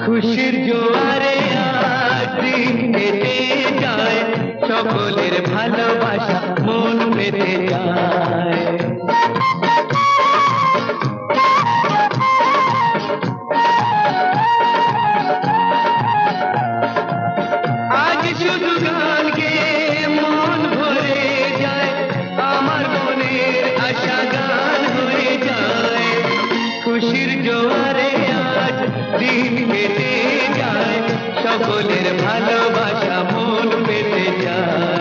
খুশির জোয়ারে আজ দিন কেটে যায়, সকলের ভালোবাসা মন পেতে যায়। আজ শুধু গান গেয়ে মন ভরে যায়, আমার মনের আশা গান হয়ে যায়। খুশির জোয়ারে আজ দিন কেটে যায়, সকলের ভালোবাসা মন পেতে যায়।